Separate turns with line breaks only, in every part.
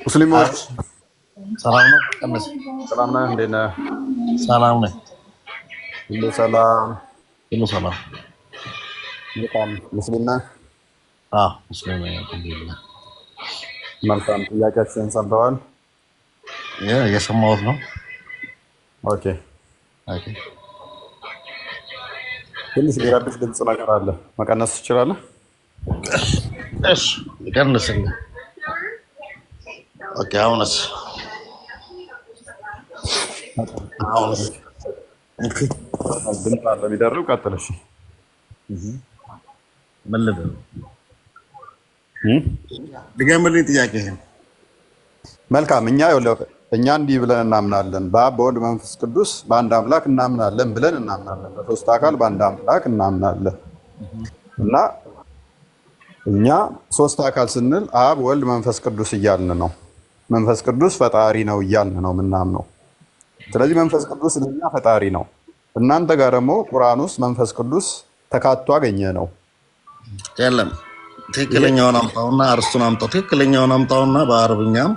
ሙስሊሞች
ሰላም ነው። ቀንስ
ሰላም ነህ? እንዴት ነህ?
ሰላም ነኝ።
ሁሉ ሰላም?
ሁሉ ሰላም።
በጣም ሙስሊም ነህ?
ሙስሊም ነኝ አልሐምዱሊላህ።
መልካም። ጥያቄያችንን ሰምተዋል?
የሰማሁት ነው።
ኦኬ።
ኦኬ።
ትንሽ ቢረብሽ ድምፅ ነገር አለ፣ መቀነስ ትችላለህ?
እሺ ልቀንስልህ። ኦኬ። አሁንስ
ድምፅ አለ የሚደርብ። ቀጥል። እሺ
ምን ልበል? ድገምልኝ ጥያቄህን።
መልካም። እኛ እንዲህ ብለን እናምናለን፣ በአብ በወልድ መንፈስ ቅዱስ በአንድ አምላክ እናምናለን ብለን እናምናለን። በሶስት አካል በአንድ አምላክ እናምናለን እና እኛ ሶስት አካል ስንል አብ ወልድ መንፈስ ቅዱስ እያልን ነው። መንፈስ ቅዱስ ፈጣሪ ነው እያልን ነው ምናምነው። ስለዚህ መንፈስ ቅዱስ ለኛ ፈጣሪ ነው። እናንተ ጋር ደግሞ ቁርአን ውስጥ መንፈስ ቅዱስ ተካቶ አገኘ ነው።
የለም ትክክለኛውን አምጣውና እርሱን አምጣው። ትክክለኛውን አምጣውና በአረብኛም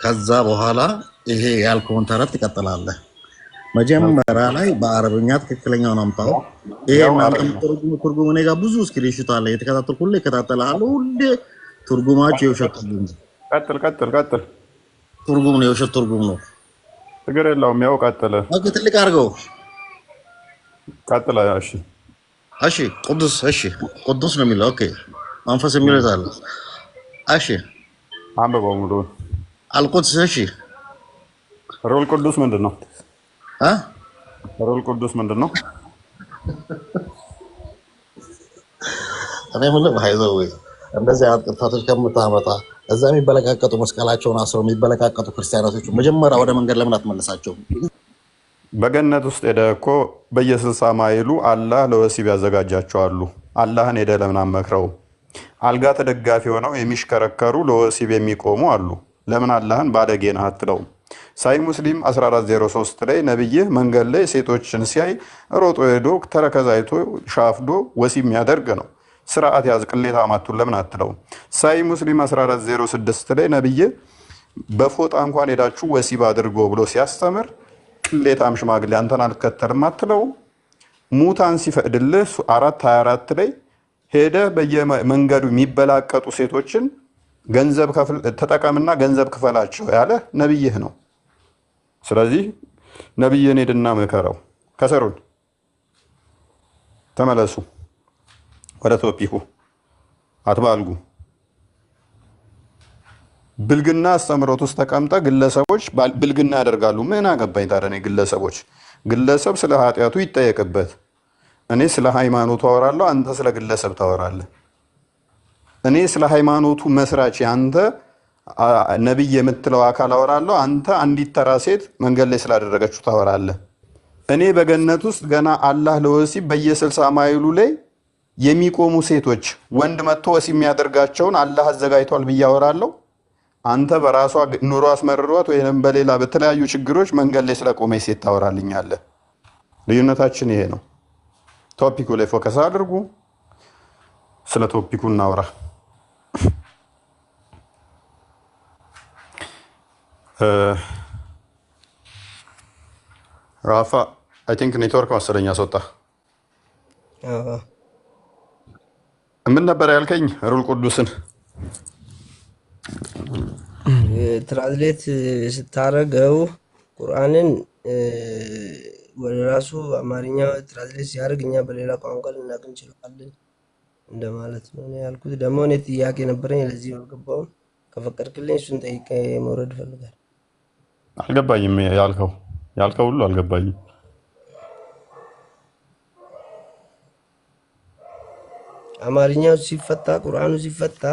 ከዛ በኋላ ይሄ ያልከውን ተረት ትቀጥላለህ። መጀመሪያ ላይ በአረብኛ ትክክለኛውን አምጣው። ይሄ እናንተ ትርጉም እኔ ጋር ብዙ ስክሪንሾት አለ የተከታተልኩ ሁሌ እከታተልሃለሁ። ሁሌ ትርጉማቸው የውሸት ትርጉም ነው።
ቀጥል።
ትርጉም ነው፣ የውሸት ትርጉም ነው።
ችግር የለውም። ያው ቀጥል።
ኦኬ፣ ትልቅ አድርገው
ቀጥል።
እሺ ቅዱስ፣ እሺ ቅዱስ ነው የሚለው። ኦኬ መንፈስ የሚለው አለ። እሺ
አንብበው ሙሉ
አልቁድስ። እሺ
ሩል ቅዱስ ምንድን ነው? ሩል ቅዱስ ምንድን ነው?
እኔ ምን ባይዘው እንደዚህ አይነት ቅጥፈቶች ከምታመጣ እዛ የሚበለቃቀጡ መስቀላቸውን አስረው የሚበለቃቀጡ ክርስቲያኖች መጀመሪያ ወደ መንገድ ለምን አትመለሳቸውም?
በገነት ውስጥ ሄደህ እኮ በየ60 ማይሉ አላህ ለወሲብ ያዘጋጃቸዋሉ። አላህን ሄደህ ለምን አትመክረው? አልጋ ተደጋፊ ሆነው የሚሽከረከሩ ለወሲብ የሚቆሙ አሉ። ለምን አላህን ባለጌ ነህ አትለውም? ሳይ ሙስሊም 1403 ላይ ነብይህ መንገድ ላይ ሴቶችን ሲያይ ሮጦ ሄዶ ተረከዛይቶ ሻፍዶ ወሲብ የሚያደርግ ነው። ስርዓት ያዝ ቅሌታም አትሁን ለምን አትለውም? ሳይ ሙስሊም 1406 ላይ ነብይህ በፎጣ እንኳን ሄዳችሁ ወሲብ አድርጎ ብሎ ሲያስተምር ቅሌታም ሽማግሌ አንተን አልከተልም አትለውም? ሙታን ሲፈቅድልህ 424 ላይ ሄደ በየመንገዱ የሚበላቀጡ ሴቶችን ገንዘብ ተጠቀምና ገንዘብ ክፈላቸው ያለ ነብይህ ነው። ስለዚህ ነብይህን ሄድና ምከረው። ከሰሩን ተመለሱ፣ ወደ ቶፒኩ አትባልጉ። ብልግና አስተምሮት ውስጥ ተቀምጠ ግለሰቦች ብልግና ያደርጋሉ። ምን አገባኝ ታዲያ? ግለሰብ ስለ ኃጢአቱ ይጠየቅበት። እኔ ስለ ሃይማኖቱ አወራለሁ፣ አንተ ስለ ግለሰብ ታወራለህ። እኔ ስለ ሃይማኖቱ መስራች አንተ ነብይ የምትለው አካል አወራለሁ፣ አንተ አንዲት ተራ ሴት መንገድ ላይ ስላደረገችው ታወራለህ። እኔ በገነት ውስጥ ገና አላህ ለወሲብ በየ60 ማይሉ ላይ የሚቆሙ ሴቶች ወንድ መጥቶ ወሲብ የሚያደርጋቸውን አላህ አዘጋጅቷል ብዬ አወራለሁ። አንተ በራሷ ኑሮ አስመርሯት ወይም በሌላ በተለያዩ ችግሮች መንገድ ላይ ስለቆመች ሴት ታወራልኛለህ። ልዩነታችን ይሄ ነው። ቶፒኩ ላይ ፎከስ አድርጉ። ስለ ቶፒኩ እናውራ። ራፋ አይ ቲንክ ኔትወርክ መሰለኝ አስወጣ። ምን ነበር ያልከኝ? ሩል ቅዱስን
ትራንስሌት ስታረገው ቁርአንን ወደ ራሱ አማርኛ ትራንስሌት ሲያደርግ እኛ በሌላ ቋንቋ ልናውቅ እንችላለን እንደማለት ነው ያልኩት። ደግሞ እኔ ጥያቄ ነበረኝ፣ ለዚህ አልገባውም። ከፈቀድክልኝ እሱን ጠይቄ መውረድ እፈልጋለሁ።
አልገባኝም። ያልከው ሁሉ አልገባኝም።
አማርኛው ሲፈታ ቁርአኑ ሲፈታ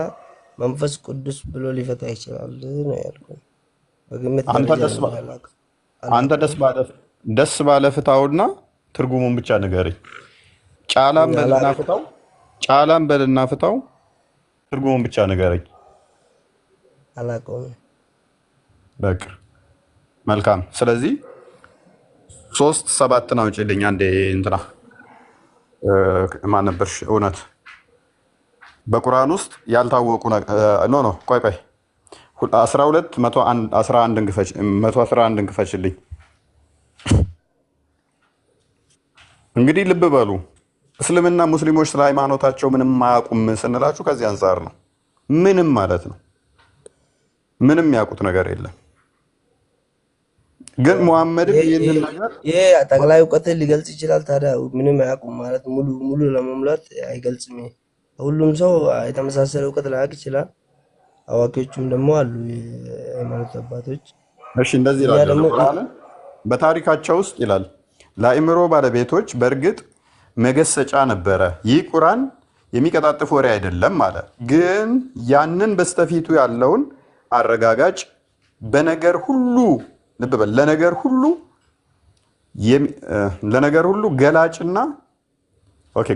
መንፈስ ቅዱስ ብሎ ሊፈታ ይችላል ነው ያልኩት። በግምት
አንተ ደስ ባለ ፍታውና ትርጉሙን ብቻ ንገረኝ። ጫላም በልና ፍታው ትርጉሙን ብቻ ንገረኝ።
አላውቀውም።
በቃ መልካም። ስለዚህ 3:7 አውጪልኝ አንዴ። እንትና ማን ነበርሽ? እውነት በቁርአን ውስጥ ያልታወቁ ቆይ 12 111 እንክፈችልኝ። እንግዲህ ልብ በሉ እስልምና ሙስሊሞች ስለ ሃይማኖታቸው ምንም አያውቁም ስንላችሁ ከዚህ አንጻር ነው። ምንም ማለት ነው። ምንም ያውቁት ነገር የለም። ግን ሙሐመድም ይህንን ነገር
ይሄ ጠቅላይ እውቀትን ሊገልጽ ይችላል። ታዲያ ምንም አያውቁም ማለት ሙሉ ለመሙላት አይገልጽም። ሁሉም ሰው የተመሳሰለ እውቀት ላያውቅ ይችላል። አዋቂዎቹም ደግሞ አሉ የሃይማኖት አባቶች።
እሺ እንደዚህ ይላል ቁርአን በታሪካቸው ውስጥ ይላል ለአእምሮ ባለቤቶች በእርግጥ መገሰጫ ነበረ። ይህ ቁርአን የሚቀጣጥፍ ወሬ አይደለም ማለት ግን ያንን በስተፊቱ ያለውን አረጋጋጭ በነገር ሁሉ ልብ በል ለነገር ሁሉ ገላጭና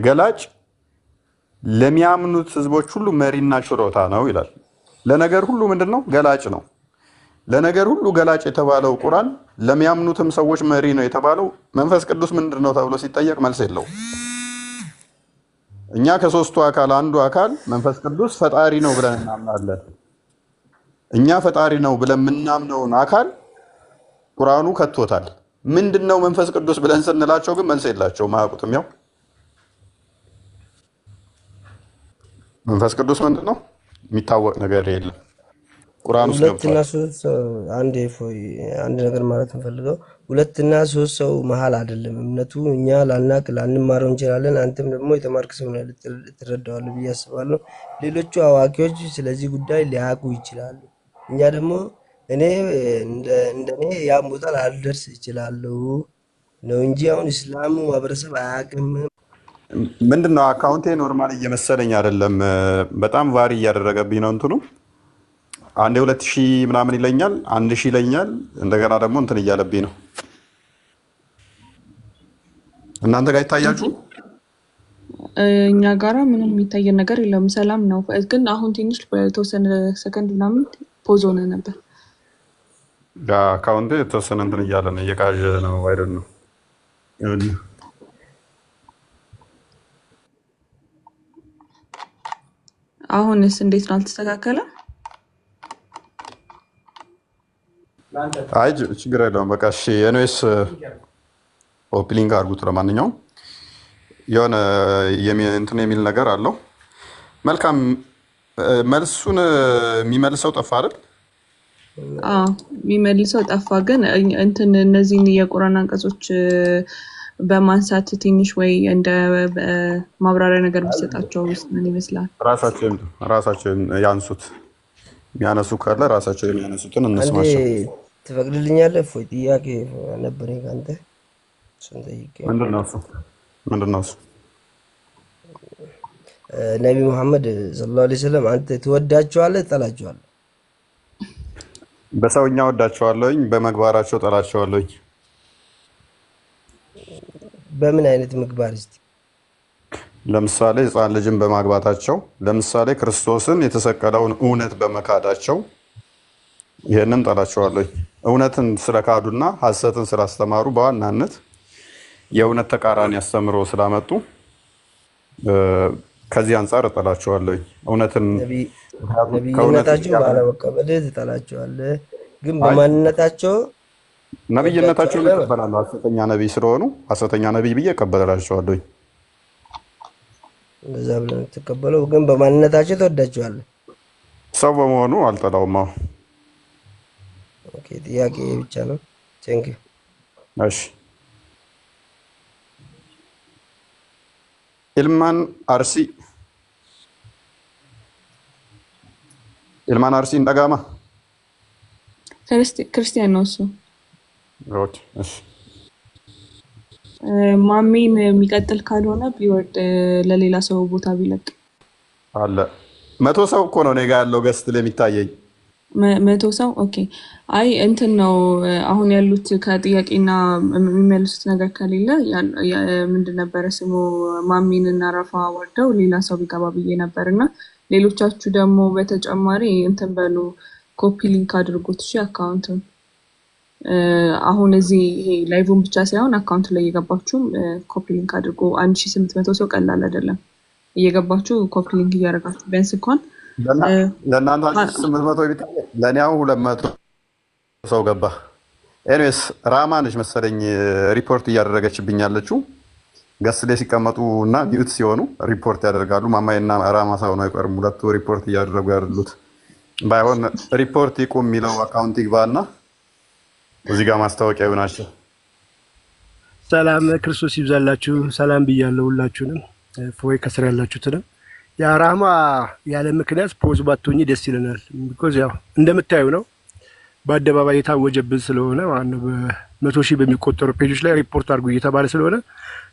ገላጭ ለሚያምኑት ህዝቦች ሁሉ መሪና ችሮታ ነው ይላል። ለነገር ሁሉ ምንድነው? ገላጭ ነው። ለነገር ሁሉ ገላጭ የተባለው ቁርአን ለሚያምኑትም ሰዎች መሪ ነው የተባለው መንፈስ ቅዱስ ምንድነው ተብሎ ሲጠየቅ መልስ የለው። እኛ ከሶስቱ አካል አንዱ አካል መንፈስ ቅዱስ ፈጣሪ ነው ብለን እናምናለን። እኛ ፈጣሪ ነው ብለን የምናምነውን አካል ቁርአኑ ከቶታል። ምንድነው መንፈስ ቅዱስ ብለን ስንላቸው ግን መልስ የላቸውም፣ አያውቁትም። ያው መንፈስ ቅዱስ ምንድነው የሚታወቅ ነገር የለም። ቁርአን ውስጥ
ሁለትና ሶስት ሰው አንድ ነገር ማለት እንፈልገው ሁለትና ሶስት ሰው መሀል አይደለም እምነቱ። እኛ ላንማረው እንችላለን። አንተም ደግሞ የተማርክ ሰው ነህ ልትረዳዋለህ ብዬ አስባለሁ። ሌሎቹ አዋቂዎች ስለዚህ ጉዳይ ሊያውቁ ይችላሉ። እኛ ደግሞ እንደኔ ያን ቦታ ላልደርስ ይችላለሁ ነው እንጂ አሁን እስላሙ ማህበረሰብ አያውቅም።
ምንድነው አካውንቴ ኖርማል እየመሰለኝ አይደለም። በጣም ቫሪ እያደረገብኝ ነው እንትኑ አንዴ 2000 ምናምን ይለኛል፣ 1000 ይለኛል። እንደገና ደግሞ እንትን እያለብኝ ነው። እናንተ ጋር ይታያችሁ?
እኛ ጋራ ምንም የሚታየን ነገር የለም። ሰላም ነው። ግን አሁን ትንሽ በተወሰነ ሰከንድ ምናምን ፖዝ ሆነ ነበር።
አካውንቴ የተወሰነ እንትን እያለ ነው፣ እየቃዠ ነው። አይደል ነው።
አሁንስ እንዴት ነው? አልተስተካከለም?
አይ ችግር የለውም። በቃ እሺ። ኤኒዌይስ ኦፕኒንግ አድርጉት። ለማንኛውም የሆነ እንትን የሚል ነገር አለው። መልካም መልሱን የሚመልሰው ጠፋ አይደል?
የሚመልሰው ጠፋ። ግን እንትን እነዚህን የቁርአን አንቀጾች በማንሳት ትንሽ ወይ እንደ ማብራሪያ ነገር ቢሰጣቸው ውስጥ ምን ይመስላል?
ራሳቸው ያንሱት። የሚያነሱ ካለ ራሳቸው የሚያነሱትን እንስማቸው።
ትፈቅድልኛለህ? እፎይ ጥያቄ ነበረኝ ከአንተ።
ምንድን ነው እሱ?
ነቢ ሙሐመድ ሰለላሁ ዐለይሂ ወሰለም አንተ ትወዳቸዋለህ ትጠላቸዋለህ?
በሰውኛ ወዳቸዋለሁኝ፣ በመግባራቸው ጠላቸዋለሁኝ።
በምን አይነት ምግባር እስቲ?
ለምሳሌ ሕፃን ልጅን በማግባታቸው፣ ለምሳሌ ክርስቶስን የተሰቀለውን እውነት በመካዳቸው ይህንን ጠላቸዋለሁኝ። እውነትን ስለካዱና ሐሰትን ስላስተማሩ በዋናነት የእውነት ተቃራኒ አስተምሮ ስላመጡ ከዚህ አንጻር እጠላቸዋለሁኝ። እውነትን
ነቢይነታቸው ባለመቀበል ትጠላቸዋለህ፣ ግን በማንነታቸው
ነቢይነታቸውን እቀበላለሁ። ሐሰተኛ ነቢይ ስለሆኑ ሐሰተኛ ነቢይ ብዬ እቀበላቸዋለሁኝ።
እንደዛ ብለህ የምትቀበለው ግን በማንነታቸው ትወዳቸዋለህ።
ሰው በመሆኑ አልጠላውም።
ኦኬ፣ ጥያቄ ብቻ ነው። ቴንክ ዩ።
እሺ፣ ኢልማን አርሲ እንደጋማ
ክርስቲያን ነው እሱ።
ኦኬ፣ እሺ።
ማሜን የሚቀጥል ካልሆነ ቢወርድ ለሌላ ሰው ቦታ ቢለቅ
አለ። 100 ሰው እኮ ነው እኔ ጋ ያለው ገስት ለሚታየኝ
100 ሰው። ኦኬ። አይ እንትን ነው አሁን ያሉት ከጥያቄና የሚመልሱት ነገር ከሌለ ምንድን ነበረ ስሙ ማሜን እና ረፋ ወርደው ሌላ ሰው ቢገባ ብዬ ነበር። እና ሌሎቻችሁ ደግሞ በተጨማሪ እንትን በሉ ኮፒ ሊንክ አድርጉት። እሺ አካውንቱን አሁን እዚህ ይሄ ላይቭን ብቻ ሳይሆን አካውንት ላይ እየገባችሁም ኮፒ ሊንክ አድርጎ 1800 ሰው ቀላል አይደለም። እየገባችሁ ኮፒ ሊንክ እያደረጋችሁ ቢያንስ እንኳን
ለእናንተ 800 ቢታ ለእኔ አሁን 200 ሰው ገባ። ኤኒዌይስ ራማ ነች መሰለኝ ሪፖርት እያደረገችብኝ ያለችው። ገስ ላይ ሲቀመጡ እና ሚዩት ሲሆኑ ሪፖርት ያደርጋሉ። ማማዬና ራማ ሳይሆኑ አይቀርም ሁለቱ ሪፖርት እያደረጉ ያሉት። ባይሆን ሪፖርት ይቁም የሚለው አካውንት ይግባና እዚህ ጋር ማስታወቂያ ይሆናቸው።
ሰላም ክርስቶስ ይብዛላችሁ። ሰላም ብያለሁ ሁላችሁንም፣ ፎይ ከስር ያላችሁትንም። ያ ራህማ ያለ ምክንያት ፖዝ ባትሆኚ ደስ ይለናል። ቢኮዝ ያው እንደምታዩ ነው በአደባባይ የታወጀብን ስለሆነ ማለት ነው። በመቶ ሺህ በሚቆጠሩ ፔጆች ላይ ሪፖርት አድርጉ እየተባለ ስለሆነ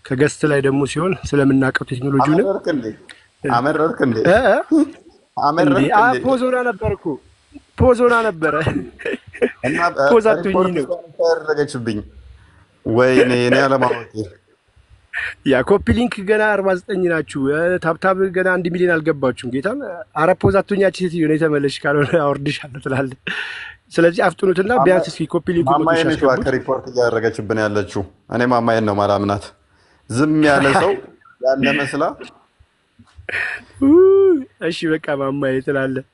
ከገስት ላይ ደግሞ ሲሆን ስለምናውቀው ቴክኖሎጂውን
አመረርክ እንዴ?
ፖዞና ነበር እኮ ፖዞና ነበረ
እና
ፖዝ አትሆኚ ነው
ያደረገችብኝ። ወይኔ እኔ አለማወቄ።
ያ ኮፒ ሊንክ ገና 49 ናችሁ። ታብታብ ገና 1 ሚሊዮን አልገባችሁም። ጌታን አረ ፖዝ አትሆኛችሁ ሴትዮ ነው የተመለሽ ካልሆነ አወርድሻለሁ ትላለህ። ስለዚህ አፍጥኑትና ቢያንስ እስኪ ኮፒ ሊንክ
ማማዬን ሪፖርት እያደረገችብን ያለችው እኔ ማማዬን ነው ማላምናት። ዝም ያለ ሰው ያለ መስላ።
እሺ በቃ ማማዬ ትላለህ።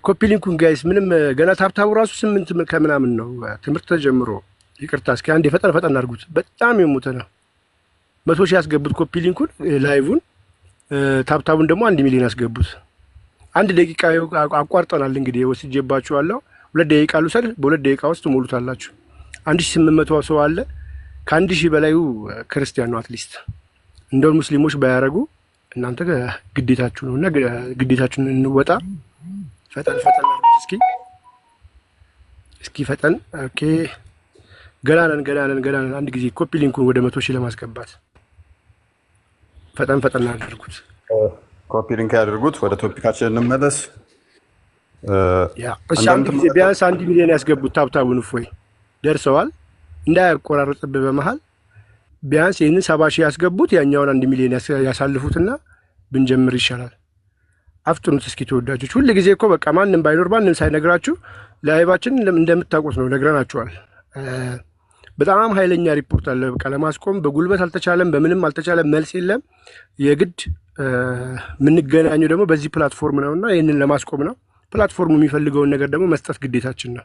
ኮፒ ሊንኩን ጋይስ ምንም ገና ታብታቡ ራሱ 8 ከምናምን ነው ትምህርት ተጀምሮ። ይቅርታ እስኪ አንዴ ፈጠን አድርጉት። በጣም የሞተ ነው። 100 ሺህ ያስገቡት ኮፒ ሊንኩን ላይቭን፣ ታብታቡን ደግሞ 1 ሚሊዮን ያስገቡት። 1 ደቂቃ አቋርጠናል እንግዲህ ወስጄባችኋለሁ። 2 ደቂቃ ልውሰድ። በ2 ደቂቃ ውስጥ ሞሉታላችሁ። 1800 ሰው አለ። ከ1000 በላዩ ክርስቲያን ነው። አትሊስት እንደው ሙስሊሞች ባያረጉ እናንተ ግዴታችሁ ነውና ግዴታችሁን እንወጣ። ፈጠን እስኪ ፈጠን። ኦኬ ገና ነን። አንድ ጊዜ ኮፒ ሊንኩን ወደ 100 ሺህ ለማስገባት ፈጠን አድርጉት።
ኮፒ ሊንክ ያድርጉት። ወደ ቶፒካችን እንመለስ።
እሺ አንድ ጊዜ ቢያንስ 1 ሚሊዮን ያስገቡት። ታብታቡን እፎይ ደርሰዋል። እንዳያቆራርጥብህ በመሃል ቢያንስ ይህንን 70 ሺህ ያስገቡት። ያኛውን 1 ሚሊዮን ያሳልፉትና ብንጀምር ይሻላል። አፍጥኑት እስኪ ተወዳጆች። ሁሉ ጊዜ እኮ በቃ ማንም ባይኖር ማንም ሳይነግራችሁ ላይቫችን እንደምታውቁት ነው፣ ነግረናችኋል። በጣም ኃይለኛ ሪፖርት አለ። በቃ ለማስቆም በጉልበት አልተቻለም፣ በምንም አልተቻለም፣ መልስ የለም። የግድ የምንገናኘው ደግሞ በዚህ ፕላትፎርም ነውና ይህንን ለማስቆም ነው። ፕላትፎርሙ የሚፈልገውን ነገር ደግሞ መስጠት ግዴታችን ነው።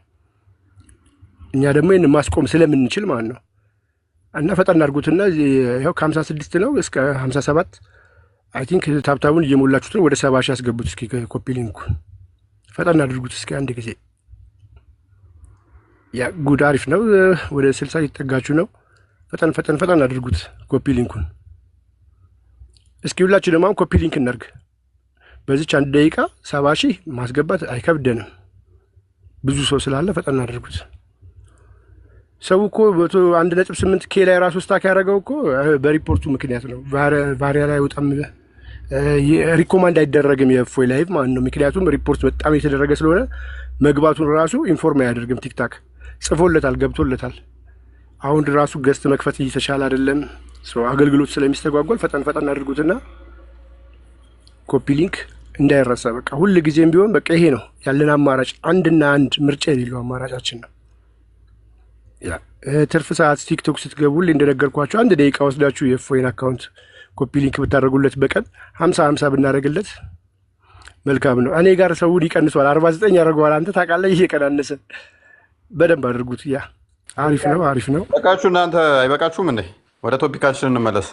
እኛ ደግሞ ይህንን ማስቆም ስለምንችል ማለት ነው። እና ፈጠን አድርጉትና ይኸው ከ56 ነው እስከ 57 አይ ቲንክ ታብታቡን እየሞላችሁት ነው። ወደ 70 ሺህ ያስገቡት እስኪ ኮፒ ሊንኩን ፈጠን አድርጉት እስኪ አንድ ጊዜ። ያ ጉድ አሪፍ ነው። ወደ 60 እየተጠጋችሁ ነው። ፈጠን አድርጉት ኮፒ ሊንኩን እስኪ። ሁላችሁ ደግሞ ኮፒ ሊንክ እናድርግ። በዚች 1 ደቂቃ 70 ሺህ ማስገባት አይከብደንም፣ ብዙ ሰው ስላለ ፈጠን አድርጉት። ሰው እኮ 1.8 ኬ ላይ ራሱ ስታክ ያደረገው እኮ በሪፖርቱ ምክንያት ነው። ቫሪያ ላይ ወጣም ሪኮማንድ አይደረግም የፎይ ላይቭ ማለት ነው። ምክንያቱም ሪፖርት በጣም የተደረገ ስለሆነ መግባቱን ራሱ ኢንፎርም አያደርግም። ቲክታክ ጽፎለታል፣ ገብቶለታል። አሁን ራሱ ገስት መክፈት እየተቻለ አይደለም። አገልግሎት ስለሚስተጓጎል ፈጠን አድርጉትና ኮፒ ሊንክ እንዳይረሳ። በቃ ሁል ጊዜም ቢሆን በቃ ይሄ ነው ያለን አማራጭ፣ አንድና አንድ ምርጫ የሌለው አማራጫችን ነው። ትርፍ ሰዓት ቲክቶክ ስትገቡ እንደነገርኳቸው 1 ደቂቃ ወስዳችሁ የፎይን አካውንት ኮፒ ሊንክ ብታደርጉለት በቀን 50 ብናደርግለት መልካም ነው። እኔ ጋር ሰውን ይቀንሷል፣ 49 ያደርገዋል። አንተ ታውቃለህ፣ እየቀናነሰ በደንብ አድርጉት። ያ አሪፍ ነው።
በቃችሁ እናንተ አይበቃችሁም እንዴ? ወደ ቶፒካችን እንመለስ።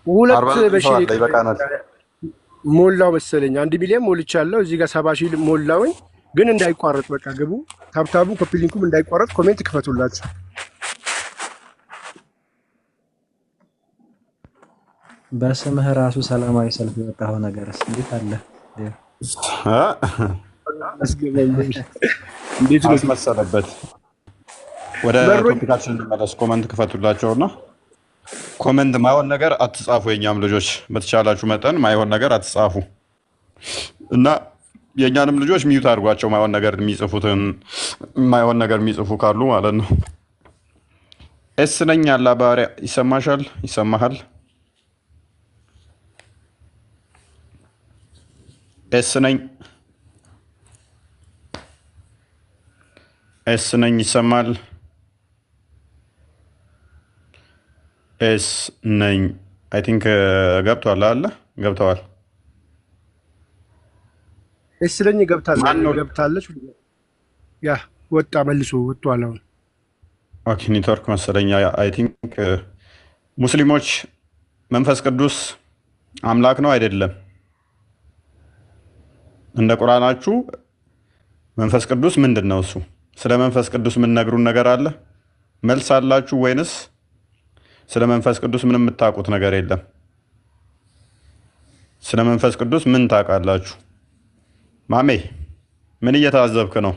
2 በሺህ
ይበቃናል።
ሞላው መሰለኝ 1 ሚሊዮን ሞልቻለሁ። እዚህ ጋር 70 ሺህ ሞላውኝ፣ ግን እንዳይቋረጥ በቃ ግቡ። ታብታቡ ኮፒ ሊንኩም እንዳይቋረጥ ኮሜንት ክፈቱላችሁ።
በስምህ ራሱ ሰላማዊ ሰልፍ የወጣው ነገርስ እንዴት አለ?
እንዴት ነው
መሰለበት? ወደ ቶፒካችን እንመለስ። ኮመንት ክፈቱላቸውና ኮመንት ማይሆን ነገር አትጻፉ። የኛም ልጆች በተቻላችሁ መጠን ማይሆን ነገር አትጻፉ እና የኛንም ልጆች ሚዩት አድርጓቸው። ማይሆን ነገር የሚጽፉትን ማይሆን ነገር የሚጽፉ ካሉ ማለት ነው። ኤስ ነኝ ያላ ባሪያ ይሰማሻል? ይሰማሃል? ኤስ ነኝ ይሰማል? ኤስ ነኝ አይ ቲንክ ገብቷል አለ ገብተዋል።
እስለኝ
ማን ነው?
ገብታለች። ያ ወጣ መልሶ ወጥቷል አሁን።
ኦኬ ኔትወርክ መሰለኝ። አይ ቲንክ ሙስሊሞች መንፈስ ቅዱስ አምላክ ነው አይደለም? እንደ ቁርአናችሁ መንፈስ ቅዱስ ምንድን ነው? እሱ ስለ መንፈስ ቅዱስ ምን ነግሩን ነገር አለ? መልስ አላችሁ ወይንስ ስለ መንፈስ ቅዱስ ምንም የምታውቁት ነገር የለም? ስለ መንፈስ ቅዱስ ምን ታውቃላችሁ? ማሜ ምን እየታዘብክ ነው?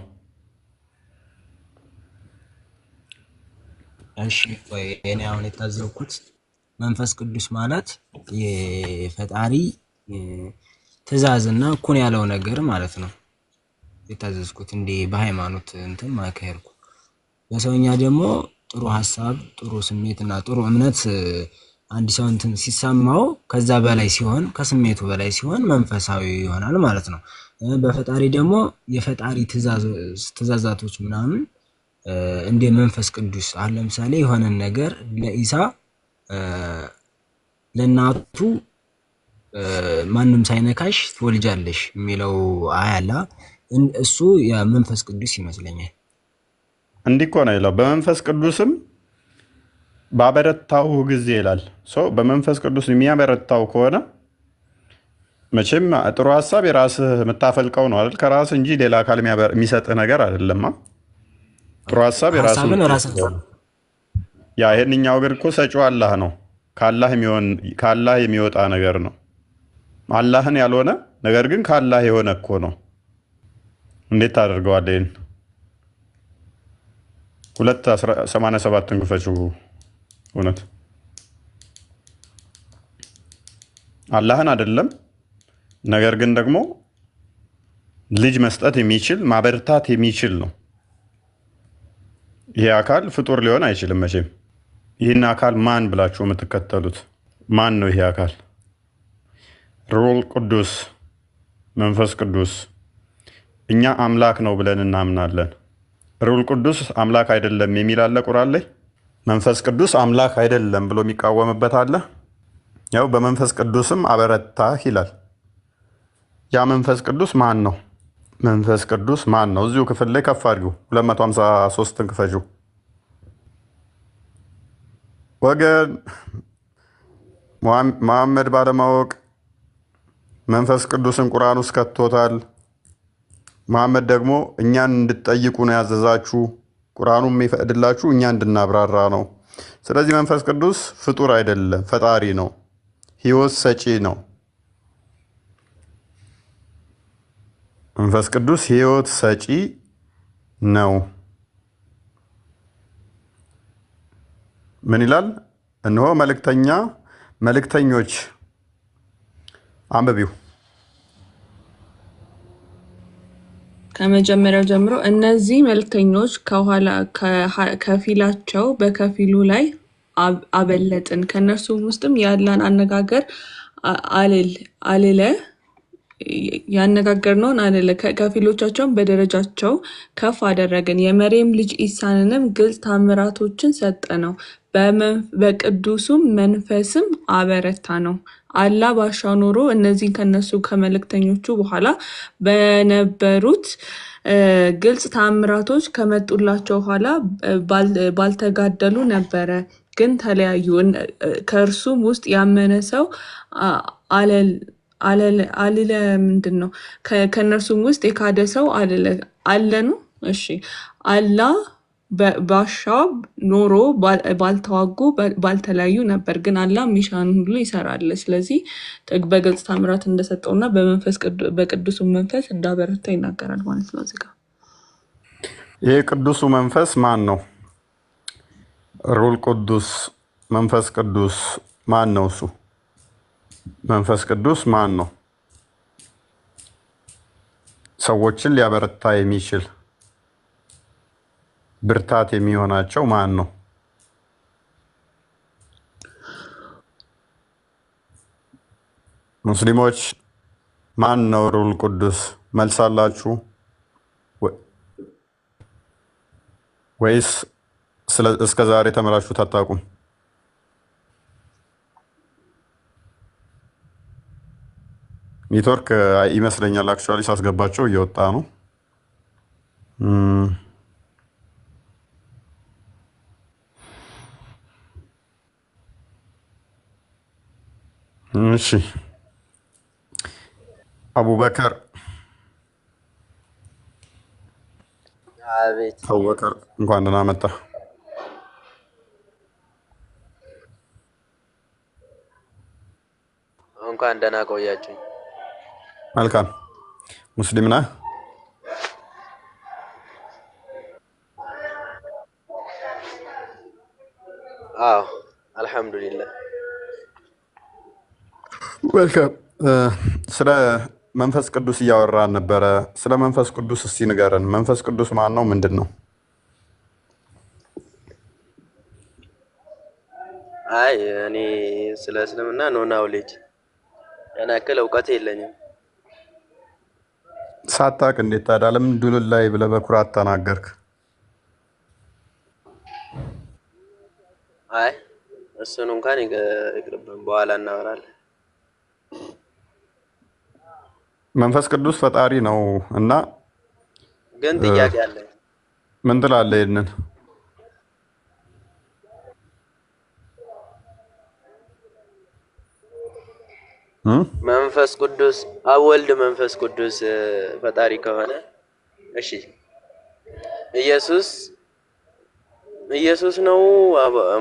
እሺ ቆይ እኔ አሁን የታዘብኩት መንፈስ ቅዱስ ማለት የፈጣሪ ትእዛዝና እኩን ያለው ነገር ማለት ነው። የታዘዝኩት እንደ በሃይማኖት እንትን ማከርኩ። በሰውኛ ደግሞ ጥሩ ሐሳብ፣ ጥሩ ስሜትና ጥሩ እምነት አንድ ሰው እንትን ሲሰማው ከዛ በላይ ሲሆን ከስሜቱ በላይ ሲሆን መንፈሳዊ ይሆናል ማለት ነው። በፈጣሪ ደግሞ የፈጣሪ ትእዛዛቶች ምናምን እንደ መንፈስ ቅዱስ አሁን ለምሳሌ የሆነን ነገር ለኢሳ ለናቱ ማንም ሳይነካሽ ትወልጃለሽ የሚለው አያላ እሱ የመንፈስ ቅዱስ ይመስለኛል።
እንዲህ እኮ ነው ይላል። በመንፈስ ቅዱስም ባበረታው ጊዜ ይላል። በመንፈስ ቅዱስ የሚያበረታው ከሆነ መቼም ጥሩ ሀሳብ የራስህ የምታፈልቀው ነው አይደል? ከራስህ እንጂ ሌላ አካል የሚሰጥህ ነገር አይደለም። ጥሩ ሀሳብ የራስህ ያ ይሄንኛው ግን እኮ ሰጪው አላህ ነው። ካላህ የሚወጣ ነገር ነው። አላህን ያልሆነ ነገር ግን ካላህ የሆነ እኮ ነው። እንዴት ታደርገዋለህ? ይሄን 2:87 ክፈችው። እውነት አላህን አይደለም፣ ነገር ግን ደግሞ ልጅ መስጠት የሚችል ማበርታት የሚችል ነው። ይሄ አካል ፍጡር ሊሆን አይችልም መቼም። ይህን አካል ማን ብላችሁ የምትከተሉት ማን ነው? ይሄ አካል ሩል ቅዱስ መንፈስ ቅዱስ እኛ አምላክ ነው ብለን እናምናለን። ሩል ቅዱስ አምላክ አይደለም የሚል አለ ቁርአን ላይ። መንፈስ ቅዱስ አምላክ አይደለም ብሎ የሚቃወምበት አለ። ያው በመንፈስ ቅዱስም አበረታህ ይላል። ያ መንፈስ ቅዱስ ማን ነው? መንፈስ ቅዱስ ማን ነው? እዚሁ ክፍል ላይ ከፍ አድርጉ። 253ን ክፈጁ። ወገን መሐመድ ባለማወቅ መንፈስ ቅዱስን ቁርአን ውስጥ ከቶታል። መሐመድ ደግሞ እኛን እንድትጠይቁ ነው ያዘዛችሁ። ቁርአኑም የሚፈቅድላችሁ እኛ እንድናብራራ ነው። ስለዚህ መንፈስ ቅዱስ ፍጡር አይደለም፣ ፈጣሪ ነው፣ ህይወት ሰጪ ነው። መንፈስ ቅዱስ ህይወት ሰጪ ነው። ምን ይላል? እነሆ መልእክተኞች አንብቢው
ከመጀመሪያው ጀምሮ እነዚህ መልእክተኞች ከፊላቸው በከፊሉ ላይ አበለጥን፣ ከእነርሱም ውስጥም የአላህን አነጋገር አልለ ያነጋገርነውን አልለ ከፊሎቻቸውን በደረጃቸው ከፍ አደረግን፣ የመርየም ልጅ ኢሳንንም ግልጽ ታምራቶችን ሰጠነው፣ በቅዱሱም መንፈስም አበረታ ነው። አላህ ባሻው ኖሮ እነዚህን ከነሱ ከመልእክተኞቹ በኋላ በነበሩት ግልጽ ታምራቶች ከመጡላቸው በኋላ ባልተጋደሉ ነበረ፣ ግን ተለያዩ። ከእርሱም ውስጥ ያመነ ሰው አልለ ምንድን ነው? ከእነርሱም ውስጥ የካደ ሰው አለ ነው። እሺ አላህ ባሻው ኖሮ ባልተዋጉ ባልተለያዩ ነበር፣ ግን አላህ ሚሻን ሁሉ ይሰራል። ስለዚህ በግልጽ ታምራት እንደሰጠውና በቅዱሱ መንፈስ እንዳበረታ ይናገራል ማለት ነው። እዚህ ጋር
ይሄ ቅዱሱ መንፈስ ማን ነው? ሩል ቅዱስ መንፈስ ቅዱስ ማን ነው? እሱ መንፈስ ቅዱስ ማን ነው? ሰዎችን ሊያበረታ የሚችል ብርታት የሚሆናቸው ማን ነው? ሙስሊሞች ማን ነው ሩል ቅዱስ? መልስ አላችሁ ወይስ እስከ ዛሬ ተመላችሁት አታውቁም? ኔትወርክ ይመስለኛል። አክቹዋሊ ሳስገባቸው እየወጣ ነው። እሺ አቡበከር
አቤት
አቡበከር እንኳን ደህና መጣ።
እንኳን ደህና ቆያችሁኝ።
መልካም ሙስሊም ነህ?
አዎ አልሐምዱሊላህ።
መልካም ስለ መንፈስ ቅዱስ እያወራን ነበረ። ስለ መንፈስ ቅዱስ እስቲ ንገረን። መንፈስ ቅዱስ ማን ነው? ምንድን ነው?
አይ እኔ ስለ እስልምና ኖ ናውሌጅ ያን ያክል እውቀት የለኝም።
ሳታቅ እንዴት ታዲያ ለምን ዱሉል ላይ ብለህ በኩራት ተናገርክ?
አይ እሱን እንኳን ይቅርብን፣ በኋላ እናወራለን።
መንፈስ ቅዱስ ፈጣሪ ነው እና
ግን ጥያቄ አለኝ።
ምን ትላለህ? ይሄንን
መንፈስ ቅዱስ አብ ወልድ መንፈስ ቅዱስ ፈጣሪ ከሆነ እሺ፣ ኢየሱስ ነው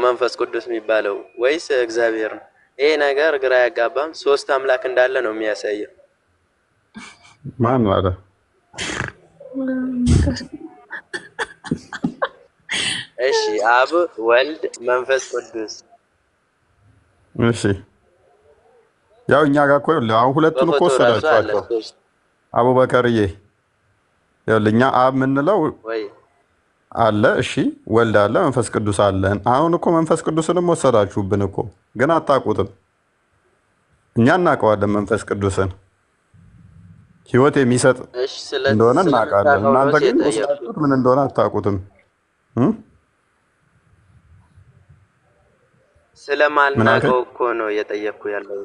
መንፈስ ቅዱስ የሚባለው ወይስ እግዚአብሔር ነው? ይሄ ነገር ግራ ያጋባም። ሶስት አምላክ እንዳለ ነው የሚያሳየው።
ማን አለ?
እሺ አብ ወልድ መንፈስ ቅዱስ።
እሺ ያው እኛ ጋር እኮ አሁን ሁለቱን እኮ ወሰዳችኋቸው። አቡበከርዬ ይኸውልህ እኛ አብ የምንለው
ወይ
አለ፣ እሺ ወልድ አለ፣ መንፈስ ቅዱስ አለ። አሁን እኮ መንፈስ ቅዱስንም ወሰዳችሁብን እኮ፣ ግን አታውቁትም። እኛ እናውቀዋለን መንፈስ ቅዱስን ህይወት የሚሰጥ እንደሆነ እናውቃለን። እናንተ ግን ወስዳችሁት ምን እንደሆነ አታውቁትም።
ስለማልናውቀው እኮ ነው እየጠየቅኩ ያለው።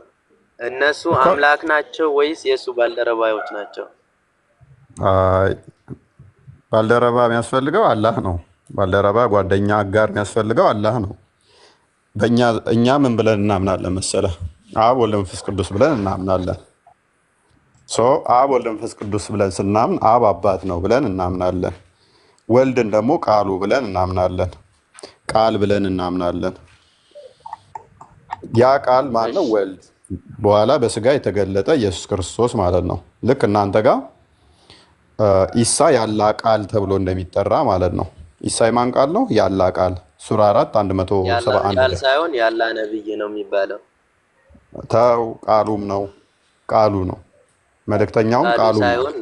እነሱ አምላክ ናቸው ወይስ የእሱ ባልደረባዎች ናቸው?
አይ ባልደረባ የሚያስፈልገው አላህ ነው። ባልደረባ፣ ጓደኛ፣ አጋር የሚያስፈልገው አላህ ነው። እኛ ምን ብለን እናምናለን መሰለህ? አብ ወልድ መንፈስ ቅዱስ ብለን እናምናለን። አብ ወልድ መንፈስ ቅዱስ ብለን ስናምን አብ አባት ነው ብለን እናምናለን። ወልድን ደግሞ ቃሉ ብለን እናምናለን። ቃል ብለን እናምናለን። ያ ቃል ማነው? ወልድ በኋላ በስጋ የተገለጠ ኢየሱስ ክርስቶስ ማለት ነው። ልክ እናንተ ጋር ኢሳ ያላ ቃል ተብሎ እንደሚጠራ ማለት ነው። ኢሳ የማን ቃል ነው? ያላ ቃል ሱራ 4 171
ቃል ሳይሆን ያላ ነብይ ነው የሚባለው።
ተው፣ ቃሉም ነው፣ ቃሉ ነው። መልእክተኛውም ቃሉ
ሳይሆን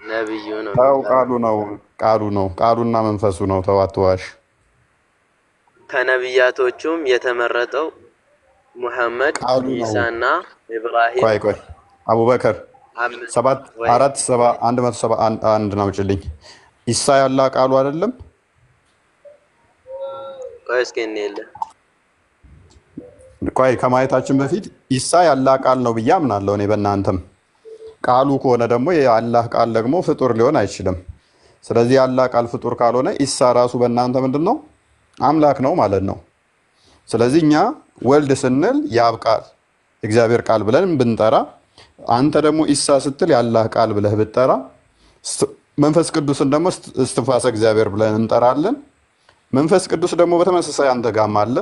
ነብዩ ነው።
ተው፣ ቃሉ ነው፣ ቃሉ ነው። ቃሉና መንፈሱ ነው። ተው አትዋሽ።
ከነብያቶቹም የተመረጠው ሙሐመድ፣ ኢሳና ኢብራሂም።
ቆይ አቡበከር 171 ነው ጭልኝ። ኢሳ ያላ ቃሉ አይደለም?
ቆይ እስኪ እንየለ።
ቆይ ከማየታችን በፊት ኢሳ ያላ ቃል ነው ብዬ አምናለሁ እኔ። በእናንተም ቃሉ ከሆነ ደግሞ የአላህ ቃል ደግሞ ፍጡር ሊሆን አይችልም። ስለዚህ ያላ ቃል ፍጡር ካልሆነ ኢሳ ራሱ በእናንተ ምንድን ነው? አምላክ ነው ማለት ነው። ስለዚህ እኛ ወልድ ስንል የአብ ቃል እግዚአብሔር ቃል ብለን ብንጠራ፣ አንተ ደግሞ ኢሳ ስትል የአላህ ቃል ብለህ ብትጠራ፣ መንፈስ ቅዱስን ደግሞ እስትንፋሰ እግዚአብሔር ብለን እንጠራለን። መንፈስ ቅዱስ ደግሞ በተመሳሳይ አንተ ጋም አለ።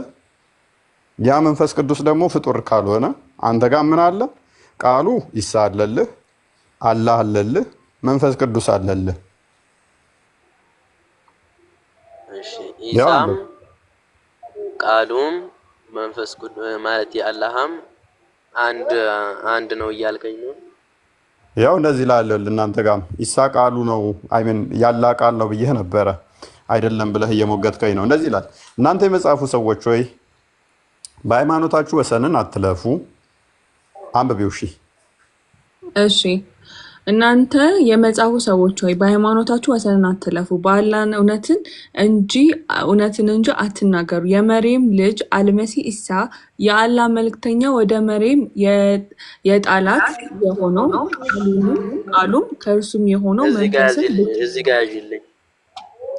ያ መንፈስ ቅዱስ ደግሞ ፍጡር ካልሆነ አንተ ጋር ምን አለ? ቃሉ ኢሳ አለልህ፣ አላህ አለልህ፣ መንፈስ ቅዱስ አለልህ።
እሺ ኢሳም ቃሉም መንፈስ ቅዱስ ማለት የአላህም አንድ ነው እያልከኝ ነው?
ያው እንደዚህ ላለው እናንተ ጋር ኢሳ ቃሉ ነው አይምን ያላ ቃል ነው ብዬ ነበረ። አይደለም ብለህ እየሞገትከኝ ነው። እንደዚህ ይላል። እናንተ የመጽሐፉ ሰዎች ሆይ በሃይማኖታችሁ ወሰንን አትለፉ። አንብቤው። እሺ
እናንተ የመጽሐፉ ሰዎች ሆይ በሃይማኖታችሁ ወሰንን አትለፉ፣ በአላህ እውነትን እንጂ አትናገሩ። የመርየም ልጅ አልመሲህ ኢሳ የአላህ መልእክተኛ ወደ መርየም የጣላት የሆነው ቃሉም ከእርሱም የሆነው መንፈስም
እዚህ ጋር ያዥልኝ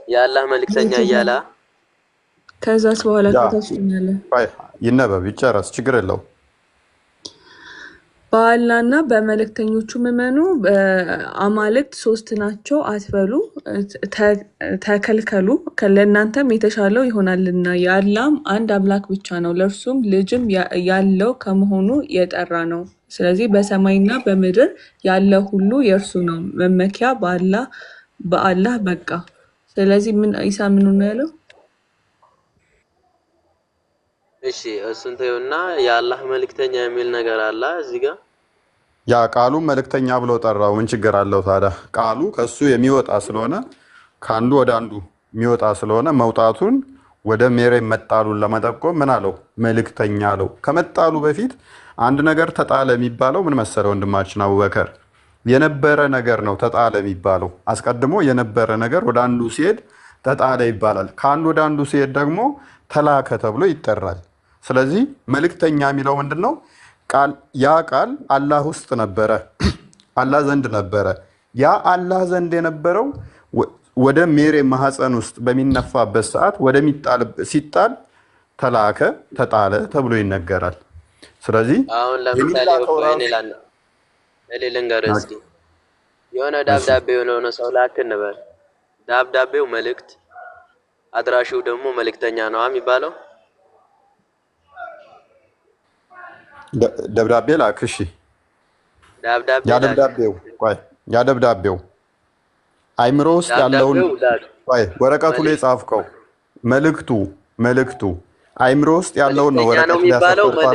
የአላህ መልእክተኛ እያለ
ከዛስ በኋላ ከተስኛለ
ይነበብ ይጨረስ፣ ችግር የለው።
በአላህና በመልእክተኞቹ እመኑ፣ አማልክት ሶስት ናቸው አትበሉ፣ ተከልከሉ፣ ለእናንተም የተሻለው ይሆናልና። የአላህም አንድ አምላክ ብቻ ነው፣ ለእርሱም ልጅም ያለው ከመሆኑ የጠራ ነው። ስለዚህ በሰማይና በምድር ያለ ሁሉ የእርሱ ነው፣ መመኪያ በአላህ በቃ። ስለዚህ ኢሳ ምን ነው ያለው?
እሺ እሱን ተይውና የአላህ መልእክተኛ የሚል ነገር አለ እዚህ ጋር።
ያ ቃሉ መልእክተኛ ብሎ ጠራው። ምን ችግር አለው ታዲያ? ቃሉ ከሱ የሚወጣ ስለሆነ ከአንዱ ወደ አንዱ የሚወጣ ስለሆነ መውጣቱን ወደ መርየም መጣሉን ለመጠቆም ምን አለው? መልእክተኛ አለው። ከመጣሉ በፊት አንድ ነገር ተጣለ የሚባለው ምን መሰለ ወንድማችን አቡበከር? የነበረ ነገር ነው ተጣለ የሚባለው። አስቀድሞ የነበረ ነገር ወደ አንዱ ሲሄድ ተጣለ ይባላል። ከአንዱ ወደ አንዱ ሲሄድ ደግሞ ተላከ ተብሎ ይጠራል። ስለዚህ መልእክተኛ የሚለው ምንድን ነው? ያ ቃል አላህ ውስጥ ነበረ፣ አላህ ዘንድ ነበረ። ያ አላህ ዘንድ የነበረው ወደ መርየም ማህፀን ውስጥ በሚነፋበት ሰዓት ሲጣል ተላከ፣ ተጣለ ተብሎ ይነገራል። ስለዚህ
አሁን ለምሳሌ እኔ ልንገርህ እስኪ የሆነ ደብዳቤ የሆነ ሰው ላክ እንበል። ደብዳቤው መልእክት አድራሹው ደግሞ መልእክተኛ ነው የሚባለው።
ደብዳቤ ላክ። እሺ ያ ደብዳቤው አይምሮ ውስጥ ያለውን ወረቀቱ ላይ ጻፍከው መልእክቱ አይምሮ ውስጥ ያለውን ነው ወረቀቱ ላይ ያሰፈርከው።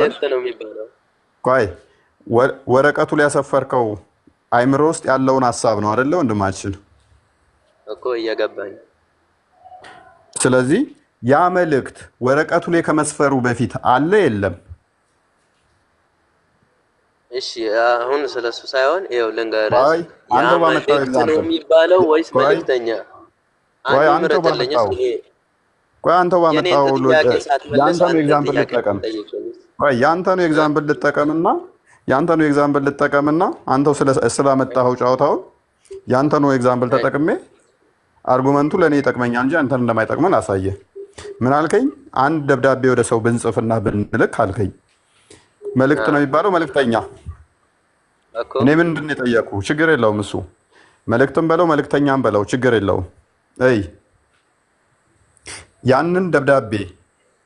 ወረቀቱ ላይ ያሰፈርከው አይምሮ ውስጥ ያለውን ሐሳብ ነው አይደለ ወንድማችን?
እኮ እየገባኝ።
ስለዚህ ያ መልእክት ወረቀቱ ላይ ከመስፈሩ በፊት አለ የለም?
እሺ አሁን ስለሱ ሳይሆን ይኸው ልንገርህ። አንተ ባመጣው ነው የሚባለው ወይስ መልእክተኛ? አንተ ባመጣው ያንተን ኤግዛምፕል ልጠቀምና አንተው ስላመጣኸው ጨዋታውን ያንተን ኤግዛምፕል ተጠቅሜ አርጉመንቱ ለእኔ ይጠቅመኛል እንጂ አንተን እንደማይጠቅመን አሳየ። ምን አልከኝ? አንድ ደብዳቤ ወደ ሰው ብንጽፍና ብንልክ አልከኝ። መልእክት ነው የሚባለው መልእክተኛ። እኔ ምንድን ነው የጠየቁ? ችግር የለውም እሱ መልእክትም በለው መልእክተኛም በለው ችግር የለውም። ያንን ደብዳቤ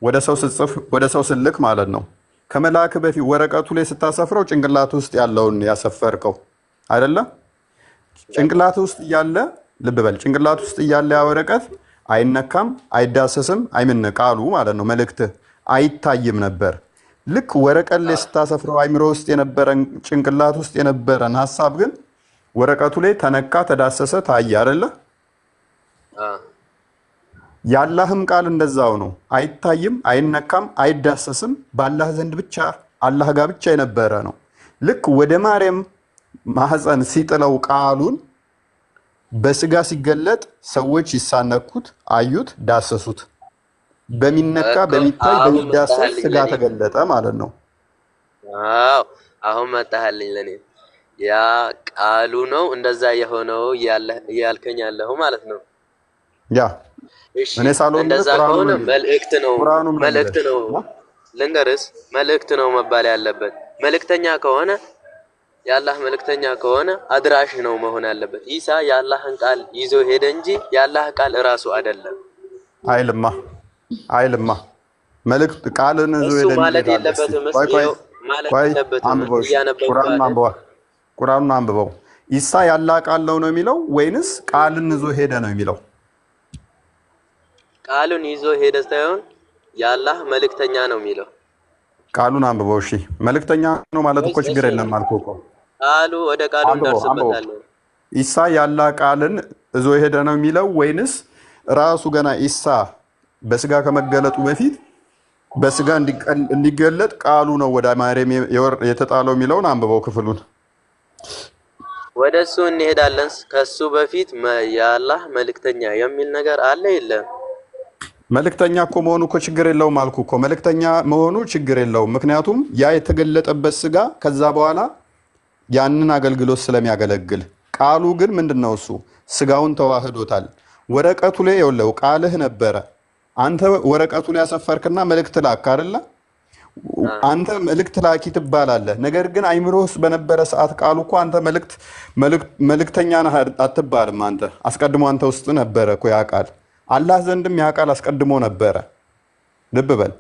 ወደ ሰው ስጽፍ ወደ ሰው ስልክ ማለት ነው ከመላክ በፊት ወረቀቱ ላይ ስታሰፍረው ጭንቅላት ውስጥ ያለውን ያሰፈርከው አይደለ? ጭንቅላት ውስጥ እያለ ልብ በል፣ ጭንቅላት ውስጥ እያለ ያ ወረቀት አይነካም፣ አይዳሰስም፣ ቃሉ ማለት ነው መልእክት አይታይም ነበር። ልክ ወረቀት ላይ ስታሰፍረው አይምሮ ውስጥ የነበረን ጭንቅላት ውስጥ የነበረን ሐሳብ ግን ወረቀቱ ላይ ተነካ፣ ተዳሰሰ፣ ታየ አይደለ? የአላህም ቃል እንደዛው ነው። አይታይም፣ አይነካም፣ አይዳሰስም፣ በአላህ ዘንድ ብቻ አላህ ጋር ብቻ የነበረ ነው። ልክ ወደ ማርያም ማህፀን ሲጥለው ቃሉን በስጋ ሲገለጥ ሰዎች ይሳነኩት፣ አዩት፣ ዳሰሱት። በሚነካ በሚታይ በሚዳሰስ ስጋ ተገለጠ ማለት ነው። አዎ አሁን መጣህልኝ ለኔ። ያ ቃሉ ነው እንደዛ የሆነው ያልከኝ ያለው ማለት ነው።
ያ እኔ ሳሎን
እንደዛ ከሆነ መልእክት ነው ልንገርስ፣ መልእክት ነው መባል ያለበት። መልእክተኛ ከሆነ የአላህ መልእክተኛ ከሆነ አድራሽ ነው መሆን ያለበት። ኢሳ የአላህን ቃል ይዞ ሄደ እንጂ የአላህ ቃል እራሱ አይደለም። አይልማ መልእክት ቃልን ይዞ ሄደ ማለት የለበትም። ቁርአኑን አንብበው። ኢሳ የአላህ ቃል ነው የሚለው ወይንስ ቃልን ይዞ ሄደ ነው የሚለው? ቃሉን ይዞ ሄደ ሳይሆን የአላህ መልእክተኛ ነው የሚለው። ቃሉን አንብበው። እሺ መልእክተኛ ነው ማለት እኮ ችግር የለም አልኩህ እኮ። ቃሉ ወደ ቃሉ እንደርስበታለን። ኢሳ የአላህ ቃልን ይዞ ሄደ ነው የሚለው ወይንስ ራሱ ገና ኢሳ በስጋ ከመገለጡ በፊት በስጋ እንዲገለጥ ቃሉ ነው ወደ ማርያም የተጣለው የሚለውን አንብበው ክፍሉን።
ወደሱ እንሄዳለን። ከሱ በፊት የአላህ መልእክተኛ የሚል ነገር አለ የለም?
መልእክተኛ እኮ መሆኑ እኮ ችግር የለውም አልኩ እኮ። መልእክተኛ መሆኑ ችግር የለውም። ምክንያቱም ያ የተገለጠበት ስጋ ከዛ በኋላ ያንን አገልግሎት ስለሚያገለግል። ቃሉ ግን ምንድነው? እሱ ስጋውን ተዋህዶታል። ወረቀቱ ላይ የውለው ቃልህ ነበረ። አንተ ወረቀቱ ላይ ያሰፈርክና መልእክት ላክ አይደለ? አንተ መልእክት ላኪ ትባላለህ። ነገር ግን አይምሮ ውስጥ በነበረ ሰዓት ቃሉ እኮ አንተ መልእክተኛ ነህ አትባልም። አንተ አስቀድሞ አንተ ውስጥ ነበረ እኮ ያ ቃል። አላህ ዘንድም ያ ቃል አስቀድሞ ነበረ። ልብ በል።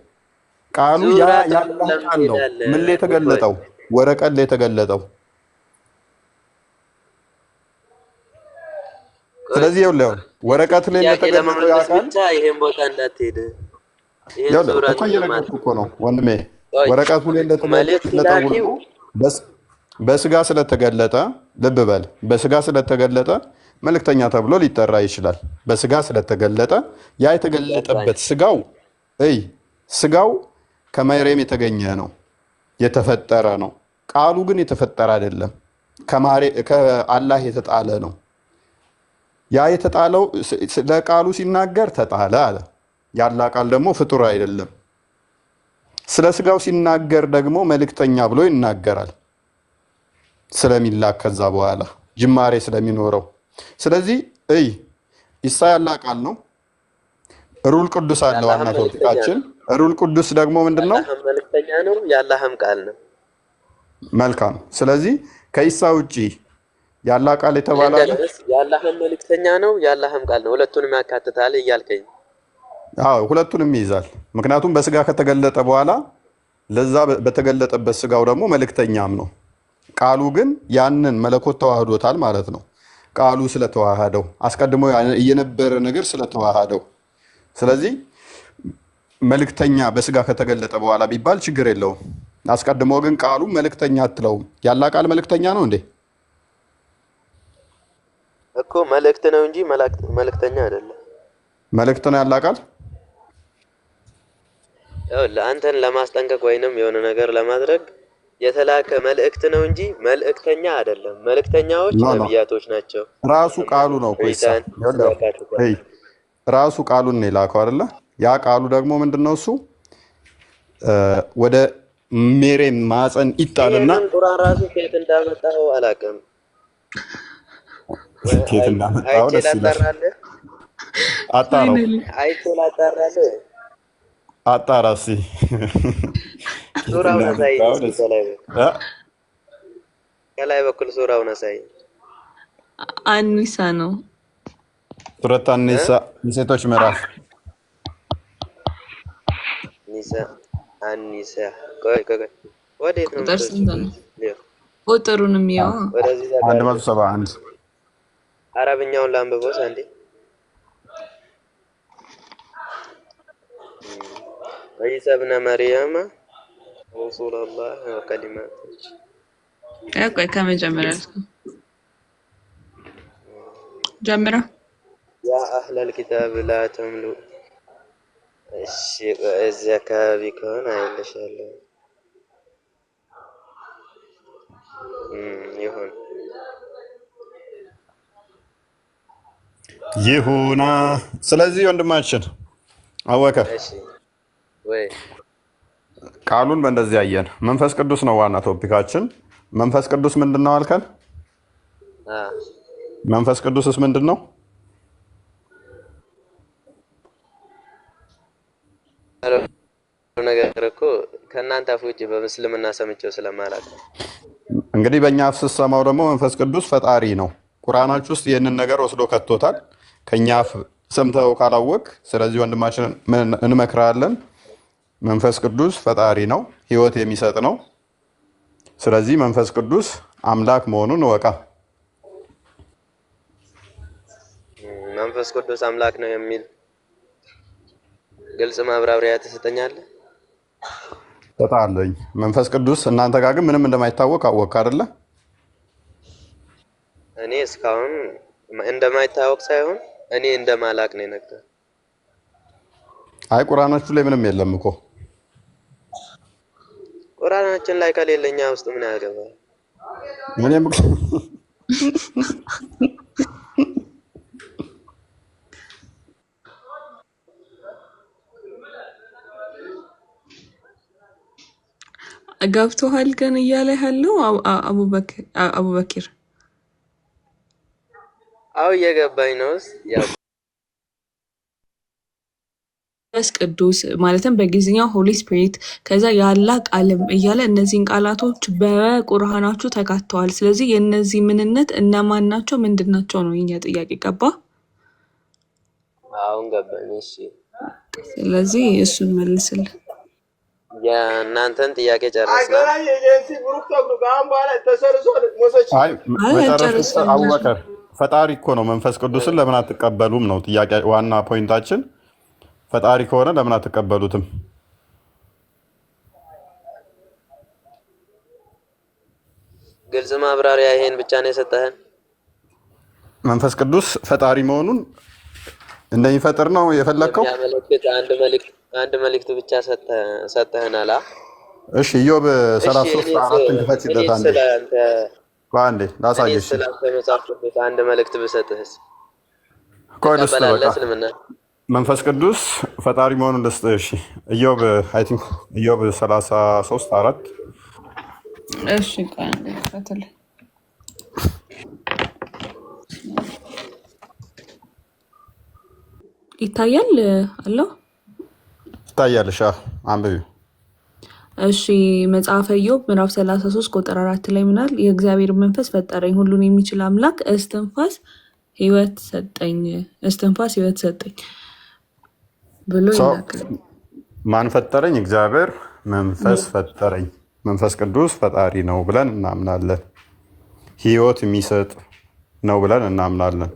ቃሉ ያ ያላህ ቃል ነው። ምን ላይ የተገለጠው? ወረቀት ላይ የተገለጠው። ስለዚህ ይኸውልህ ወረቀት ላይ የተገለጠው ያ ቃል
ይሄን ቦታ እንዳትሄድ
እኮ እየነገርኩህ እኮ ነው ወንድሜ። ወረቀቱ ላይ እንደተገለጠው በስጋ ስለተገለጠ፣ ልብ በል፣ በስጋ ስለተገለጠ መልእክተኛ ተብሎ ሊጠራ ይችላል። በስጋ ስለተገለጠ ያ የተገለጠበት ስጋው ከመሬም የተገኘ ነው፣ የተፈጠረ ነው። ቃሉ ግን የተፈጠረ አይደለም፣ ከአላህ የተጣለ ነው። ያ የተጣለው ለቃሉ ሲናገር ተጣለ አለ። ያላ ቃል ደግሞ ፍጡር አይደለም። ስለ ስጋው ሲናገር ደግሞ መልእክተኛ ብሎ ይናገራል፣ ስለሚላክ ከዛ በኋላ ጅማሬ ስለሚኖረው። ስለዚህ ኢሳ ያላ ቃል ነው። ሩል ቅዱስ አለ ዋና ቶፒካችን። ሩል ቅዱስ ደግሞ ምንድነው?
መልእክተኛ ነው፣ ያላህም ቃል ነው።
መልካም። ስለዚህ ከኢሳ ውጪ ያላ ቃል የተባለ
ያላህም መልእክተኛ ነው፣ ያላህም ቃል ነው። ሁለቱንም ያካትታል እያልከኝ?
አዎ ሁለቱንም ይይዛል። ምክንያቱም በስጋ ከተገለጠ በኋላ ለዛ በተገለጠበት ስጋው ደግሞ መልእክተኛም ነው። ቃሉ ግን ያንን መለኮት ተዋህዶታል ማለት ነው። ቃሉ ስለተዋሃደው አስቀድሞ የነበረ ነገር ስለተዋሃደው። ስለዚህ መልእክተኛ በስጋ ከተገለጠ በኋላ ቢባል ችግር የለውም። አስቀድሞ ግን ቃሉ መልእክተኛ አትለውም። ያላ ቃል መልእክተኛ ነው እንዴ?
እኮ መልእክት ነው እንጂ መልእክተኛ አይደለም።
መልእክት ነው ያላ ቃል።
ለአንተን ለማስጠንቀቅ ወይንም የሆነ ነገር ለማድረግ የተላከ መልእክት ነው እንጂ መልእክተኛ አይደለም። መልእክተኛዎች ነብያቶች ናቸው።
ራሱ ቃሉ ነው እኮ ራሱ ቃሉን ነው የላከው አይደለ? ያ ቃሉ ደግሞ ምንድነው? እሱ ወደ ሜሬም ማፀን ይጣልና
ቁርአን ራሱ ከየት እንዳመጣው አላውቅም።
ከየት እንዳመጣው ደስ ይላል። አጣራው
አይተላጣራለህ
አጣራሲ
ሱራውን አሳይ። ከላይ በኩል ሱራውን አሳይ።
አኒሳ ነው።
ሱረት አኒሳ የሴቶች ምዕራፍ
አኒሳ። ቆይ ወዴት ነው?
ቁጥሩንም ያው
171
አረብኛውን ላንብበው አንዴ። عيسى ابن مريم رسول الله وكلماته.
ቆይ ከመጀመሪያ ጀምራ
يا أهل الكتاب لا تملوا الزكاة بكون አይልሻለሁ
ይሁና። ስለዚህ ወንድማችን አወቀ ቃሉን በእንደዚህ አየን። መንፈስ ቅዱስ ነው ዋና ቶፒካችን። መንፈስ ቅዱስ ምንድን ነው አልከን? መንፈስ ቅዱስስ ምንድን ነው?
ነገር እኮ ከእናንተ አፍ ውጭ በምስልምና ሰምቼው ስለማላውቅ ነው።
እንግዲህ በእኛ አፍ ስትሰማው ደግሞ መንፈስ ቅዱስ ፈጣሪ ነው። ቁርአናችሁ ውስጥ ይህንን ነገር ወስዶ ከቶታል። ከእኛ አፍ ሰምተው ካላወቅ፣ ስለዚህ ወንድማችን እንመክራለን። መንፈስ ቅዱስ ፈጣሪ ነው፣ ህይወት የሚሰጥ ነው። ስለዚህ መንፈስ ቅዱስ አምላክ መሆኑን እወቃ።
መንፈስ ቅዱስ አምላክ ነው የሚል ግልጽ ማብራሪያ ትሰጠኛለህ?
ተጣለኝ። መንፈስ ቅዱስ እናንተ ጋር ግን ምንም እንደማይታወቅ አወቅ አይደለ?
እኔ እስካሁን እንደማይታወቅ ሳይሆን እኔ እንደማላቅ ነው የነገር።
አይ ቁርአናችሁ ላይ ምንም የለም እኮ።
ቁርአናችን ላይ ከሌለኛ ውስጥ ምን ያገባል?
ገብቶሃል ግን እያለ ያለው አቡበክር
አው እየገባኝ ነው። ያው
መንፈስ ቅዱስ ማለትም በእንግሊዝኛው ሆሊ ስፒሪት ከዛ ያላ ቃልም እያለ እነዚህን ቃላቶች በቁርአናችሁ ተካተዋል። ስለዚህ የነዚህ ምንነት እነማን ናቸው ምንድናቸው ነው የኛ ጥያቄ። ገባ?
አሁን ገባኝ። እሺ
ስለዚህ እሱን መልስልህ።
የእናንተን ጥያቄ ጨረስና
አይ መጨረሻ አቡበከር ፈጣሪ እኮ ነው። መንፈስ ቅዱስን ለምን አትቀበሉም ነው ጥያቄ። ዋና ፖይንታችን ፈጣሪ ከሆነ ለምን አትቀበሉትም?
ግልጽ ማብራሪያ ይሄን ብቻ ነው የሰጠህን?
መንፈስ ቅዱስ ፈጣሪ መሆኑን እንደሚፈጥር ነው የፈለግከው?
አንድ መልእክት ብቻ ሰጠህናል።
እሺ ኢዮብ 33:4 ክፈችለት አንዴ ላሳየሽ።
ስለአንተ መጽሐፍ ቅዱስ አንድ መልእክት ብሰጥህስ?
ቆይ ልስጥ በቃ መንፈስ ቅዱስ ፈጣሪ መሆኑን ልስጥ። እሺ ኢዮብ አይ ቲንክ ኢዮብ 33:4
እሺ ቆይ አንዴ ፈተል ይታያል አለው
ይታያልሽ? አንብቢው።
እሺ መጽሐፈ ኢዮብ ምዕራፍ 33 ቁጥር 4 ላይ ምናል? የእግዚአብሔር መንፈስ ፈጠረኝ፣ ሁሉን የሚችል አምላክ እስትንፋስ ህይወት ሰጠኝ ብሎ ይናገራል።
ማን ፈጠረኝ? እግዚአብሔር መንፈስ ፈጠረኝ። መንፈስ ቅዱስ ፈጣሪ ነው ብለን እናምናለን። ህይወት የሚሰጥ ነው ብለን እናምናለን።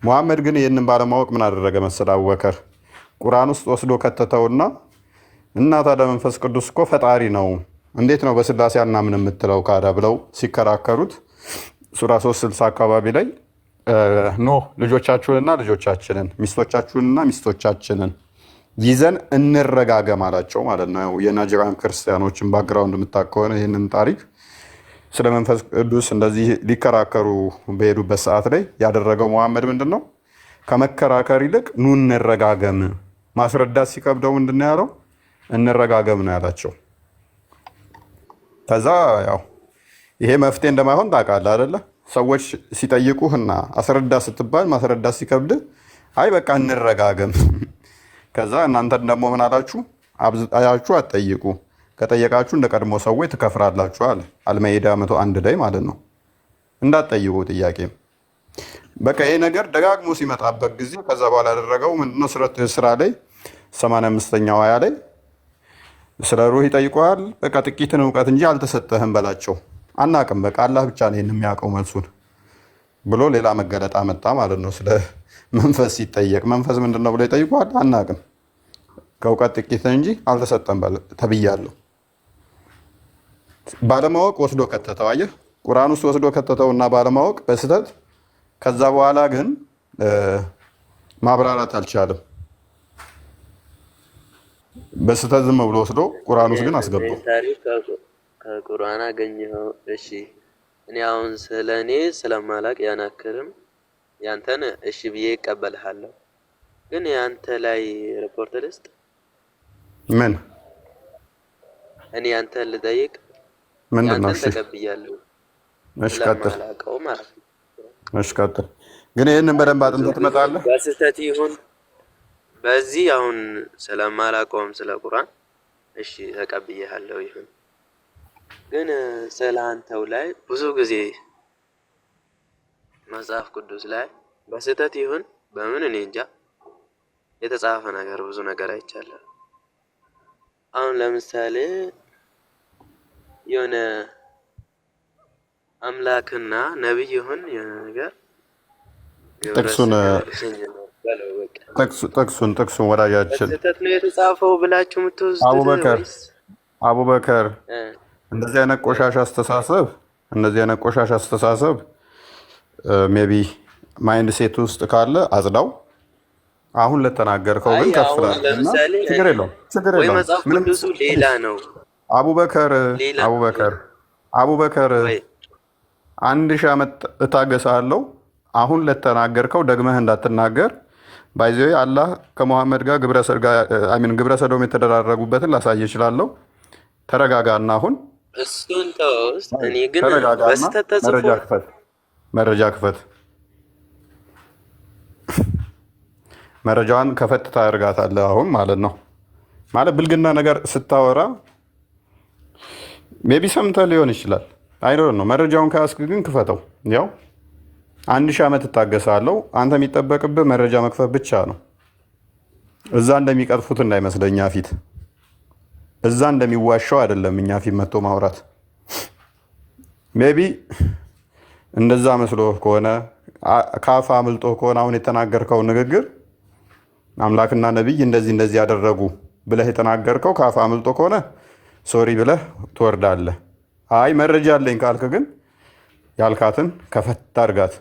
ሙሐመድ ግን ይህንን ባለማወቅ ምን አደረገ መሰለህ አቡበከር? ቁርአን ውስጥ ወስዶ ከተተውና እና ታዲያ መንፈስ ቅዱስ እኮ ፈጣሪ ነው እንዴት ነው በስላሴ አናምን የምትለው ካዳ ብለው ሲከራከሩት ሱራ 3:60 አካባቢ ላይ ኖህ ልጆቻችሁንና ልጆቻችንን ሚስቶቻችሁንና ሚስቶቻችንን ይዘን እንረጋገም አላቸው ማለት ነው። የናጅራን ክርስቲያኖችን ባክግራውንድ የምታውቅ ከሆነ ይህንን ታሪክ ስለ መንፈስ ቅዱስ እንደዚህ ሊከራከሩ በሄዱበት ሰዓት ላይ ያደረገው ሙሐመድ ምንድን ነው? ከመከራከር ይልቅ ኑ እንረጋገም። ማስረዳት ሲከብደው ምንድን ነው ያለው? እንረጋገም ነው ያላቸው። ከዛ ያው ይሄ መፍትሄ እንደማይሆን ታውቃለህ አይደለ? ሰዎች ሲጠይቁህና አስረዳ ስትባል ማስረዳት ሲከብድ አይ በቃ እንረጋገም። ከዛ እናንተን ደግሞ ምን አላችሁ? አብዝታችሁ አትጠይቁ፣ ከጠየቃችሁ እንደ ቀድሞ ሰዎች ትከፍራላችሁ አለ። አልመይዳ 101 ላይ ማለት ነው። እንዳትጠይቁ ጥያቄ በቃ ይሄ ነገር ደጋግሞ ሲመጣበት ጊዜ ከዛ በኋላ ያደረገው ምንድነው? ስራ ላይ 85ኛው አያ ላይ ስለ ሩህ ይጠይቀዋል። በቃ ጥቂትን እውቀት እንጂ አልተሰጠህም በላቸው። አናቅም በቃ አላህ ብቻ ነው የሚያውቀው መልሱን ብሎ ሌላ መገለጥ አመጣ ማለት ነው። ስለ መንፈስ ሲጠየቅ መንፈስ ምንድን ነው ብሎ ይጠይቀዋል። አናቅም ከእውቀት ጥቂትን እንጂ አልተሰጠም ተብያለሁ። ባለማወቅ ወስዶ ከተተው። አየህ ቁርአን ውስጥ ወስዶ ከተተውና ባለማወቅ በስህተት ከዛ በኋላ ግን ማብራራት አልቻለም። በስህተት ዝም ብሎ ወስዶ ቁርአን ውስጥ ግን አስገባው።
ከቁርአን አገኘኸው? እሺ እኔ አሁን ስለኔ ስለማላቅ ያናክርም ያንተን እሺ ብዬ እቀበልሃለሁ። ግን ያንተ ላይ ሪፖርት ልስጥ?
ምን
እኔ ያንተን ልጠይቅ?
ምንድን ነው?
እሺ ተቀብያለሁ።
እሺ ቀጥል።
ስለማላቀው ማለት ነው።
እሺ ቀጥል። ግን ይሄንን በደንብ አጥንተህ ትመጣለህ።
በስህተት ይሁን በዚህ አሁን ስለማላቀውም ስለ ቁርአን እሺ ተቀብያለሁ ይሁን። ግን ስለ አንተው ላይ ብዙ ጊዜ መጽሐፍ ቅዱስ ላይ በስህተት ይሁን በምን እኔ እንጃ የተጻፈ ነገር ብዙ ነገር አይቻለሁ። አሁን ለምሳሌ የሆነ አምላክና ነብይ ይሁን የሆነ ነገር
ጥቅሱን ወዳጃችን
በስህተት ነው የተጻፈው ብላችሁ የምትወስዱት
አቡበከር እንደዚህ አይነት ቆሻሻ አስተሳሰብ ሜቢ ማይንድ ሴት ውስጥ ካለ አጽዳው። አሁን ለተናገርከው ግን ከፍላለና ችግር የለውም።
ወይ መጽሐፍ ቅዱሱ ሌላ ነው።
1000 ዓመት እታገሳለሁ። አሁን ለተናገርከው ደግመህ እንዳትናገር። ባይዘው አላህ ከመሐመድ ጋር ግብረ ሰዶም የተደራረጉበትን ላሳይ እችላለሁ። ተረጋጋና አሁን
እሱን ተውስ። እኔ ግን
ተረጋጋና
በስተት ተጽፎ
መረጃ ክፈት። መረጃዋን ከፈት ታደርጋታለህ አሁን ማለት ነው። ማለት ብልግና ነገር ስታወራ ሜቢ ሰምተህ ሊሆን ይችላል። አይዶን ነው። መረጃውን ከያዝክ ግን ክፈተው። ያው 1000 ዓመት እታገሳለሁ። አንተ የሚጠበቅብህ መረጃ መክፈት ብቻ ነው። እዛ እንደሚቀጥፉት እንዳይመስለኝ እኛ ፊት፣ እዛ እንደሚዋሻው አይደለም እኛ ፊት መጥቶ ማውራት። ሜቢ እንደዛ መስሎ ከሆነ ካፋ አምልጦ ከሆነ አሁን የተናገርከው ንግግር አምላክና ነቢይ እንደዚህ ያደረጉ ብለህ የተናገርከው ካፋ አምልጦ ከሆነ ሶሪ ብለህ ትወርዳለህ። አይ መረጃ አለኝ ካልክ ግን ያልካትን ከፈት አድርጋት።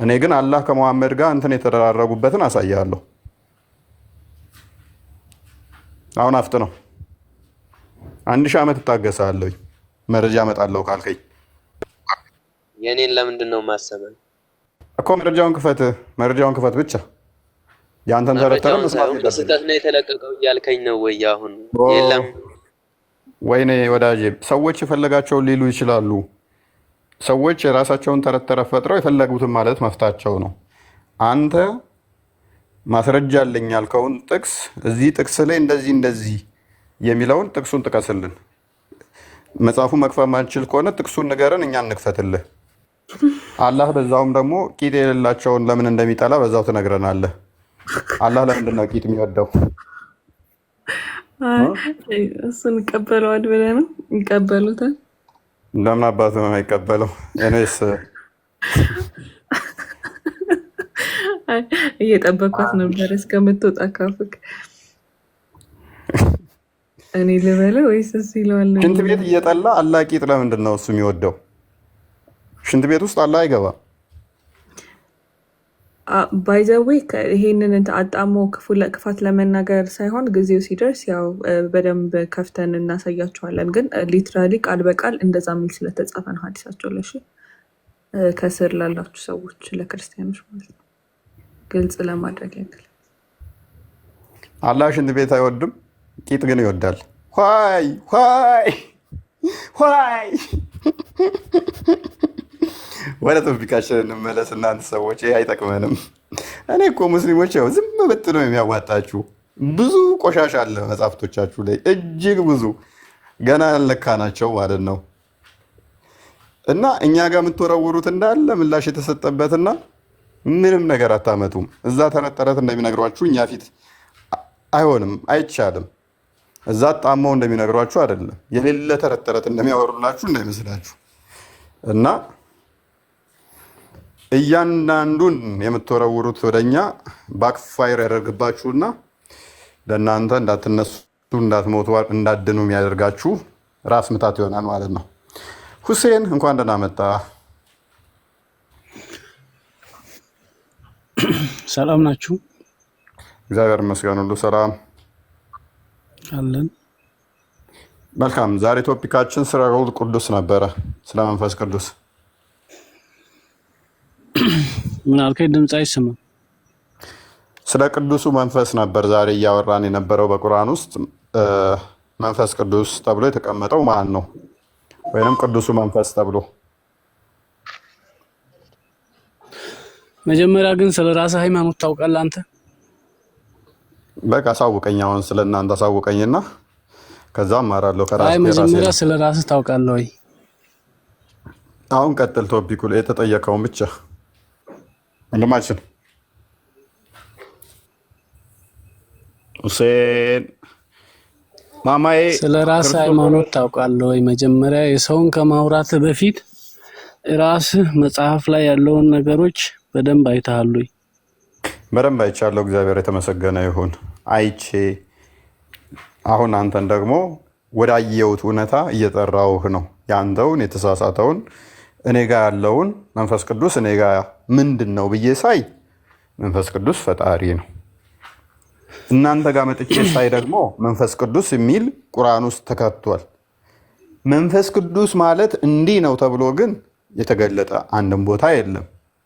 እኔ ግን አላህ ከመሐመድ ጋር እንትን የተደራረጉበትን አሳያለሁ። አሁን አፍጥ ነው። 1000 ዓመት እታገሳለሁ መረጃ እመጣለሁ ካልከኝ
የኔን ለምንድን ነው ማሰበን
እኮ? መረጃውን ክፈት ብቻ። ያንተን ተረተረ መስማት
ነው። ስህተት ነው የተለቀቀው እያልከኝ ነው ወይ? አሁን የለም።
ወይኔ ወዳጄ፣ ሰዎች የፈለጋቸውን ሊሉ ይችላሉ። ሰዎች የራሳቸውን ተረተረ ፈጥረው የፈለጉትን ማለት መፍታቸው ነው። አንተ ማስረጃ አለኝ ያልከውን ጥቅስ እዚህ ጥቅስ ላይ እንደዚህ የሚለውን ጥቅሱን ጥቀስልን። መጽሐፉ መክፈት ማንችል ከሆነ ጥቅሱን ንገረን፣ እኛ እንክፈትልህ። አላህ በዛውም ደግሞ ቂጥ የሌላቸውን ለምን እንደሚጠላ በዛው ትነግረናለህ። አላህ ለምንድን ነው ቂጥ የሚወደው?
እሱን ይቀበለዋል ብለህ ነው? ይቀበሉታል።
ለምን አባቱ ነው የማይቀበለው? እኔስ
እየጠበኳት ነበር እስከምትወጣ ካፍክ። እኔ ልበለው ወይስ እሱ ይለዋል?
ሽንት ቤት እየጠላ አላህ ቂጥ ለምንድን ነው እሱ የሚወደው? ሽንት ቤት ውስጥ አላህ አይገባም።
ባይዘዌ ይሄንን አጣሞ ክፋት ለመናገር ሳይሆን ጊዜው ሲደርስ ያው በደንብ ከፍተን እናሳያቸዋለን። ግን ሊትራሊ ቃል በቃል እንደዛ የሚል ስለተጻፈ ነው ሐዲሳቸው። ለሽ ከስር ላላችሁ ሰዎች ለክርስቲያኖች ማለት ነው ግልጽ ለማድረግ ያክል
አላህ ሽንት ቤት አይወድም፣ ቂጥ ግን ይወዳል። ይ ወደ ቶፒካችን እንመለስ። እናንተ ሰዎች ይሄ አይጠቅመንም። እኔ እኮ ሙስሊሞች ያው ዝም ብት ነው የሚያዋጣችሁ። ብዙ ቆሻሻ አለ መጽሐፍቶቻችሁ ላይ እጅግ ብዙ ገና ያለካ ናቸው ማለት ነው። እና እኛ ጋር የምትወረውሩት እንዳለ ምላሽ የተሰጠበትና ምንም ነገር አታመጡም። እዛ ተረት እንደሚነግሯችሁ እኛ ፊት አይሆንም፣ አይቻልም። እዛ ጣመው እንደሚነግሯችሁ አይደለም፣ የሌለ ተረት እንደሚያወሩላችሁ እንዳይመስላችሁ። እና እያንዳንዱን የምትወረውሩት ወደኛ ባክፋይር ያደርግባችሁና ለእናንተ እንዳትነሱ፣ እንዳትሞቱ፣ እንዳድኑ የሚያደርጋችሁ ራስ ምታት ይሆናል ማለት ነው። ሁሴን እንኳን ደህና መጣ።
ሰላም ናችሁ?
እግዚአብሔር ይመስገን፣ ሁሉ ሰላም
አለን።
መልካም። ዛሬ ቶፒካችን ስለ ሩህ ቅዱስ ነበረ፣ ስለ መንፈስ ቅዱስ።
ምን አልከኝ? ድምፅ አይሰማም።
ስለ ቅዱሱ መንፈስ ነበር ዛሬ እያወራን የነበረው። በቁርአን ውስጥ መንፈስ ቅዱስ ተብሎ የተቀመጠው ማን ነው? ወይንም ቅዱሱ መንፈስ ተብሎ።
መጀመሪያ ግን ስለ ራስህ ሃይማኖት ታውቃለህ አንተ?
በቃ አሳውቀኝ። አሁን ስለ እናንተ አሳውቀኝና ከዛም አማራለሁ ከራሴ።
አይ መጀመሪያ ስለ ራስህ ታውቃለህ ወይ?
አሁን ቀጥል፣ ቶፒኩ ላይ የተጠየቀውን ብቻ ወንድማችን ሁሴን ማማዬ።
ስለ ራስህ ሃይማኖት ታውቃለህ ወይ? መጀመሪያ የሰውን ከማውራት በፊት ራስህ መጽሐፍ ላይ ያለውን ነገሮች በደንብ አይተሃል ወይ?
በደንብ አይቻለሁ። እግዚአብሔር የተመሰገነ ይሁን። አይቼ አሁን አንተን ደግሞ ወዳየሁት እውነታ እየጠራሁህ ነው። ያንተውን የተሳሳተውን እኔ ጋር ያለውን መንፈስ ቅዱስ እኔ ጋር ምንድን ነው ብዬ ሳይ መንፈስ ቅዱስ ፈጣሪ ነው። እናንተ ጋር መጥቼ ሳይ ደግሞ መንፈስ ቅዱስ የሚል ቁርአን ውስጥ ተካቷል። መንፈስ ቅዱስ ማለት እንዲህ ነው ተብሎ ግን የተገለጠ አንድም ቦታ የለም።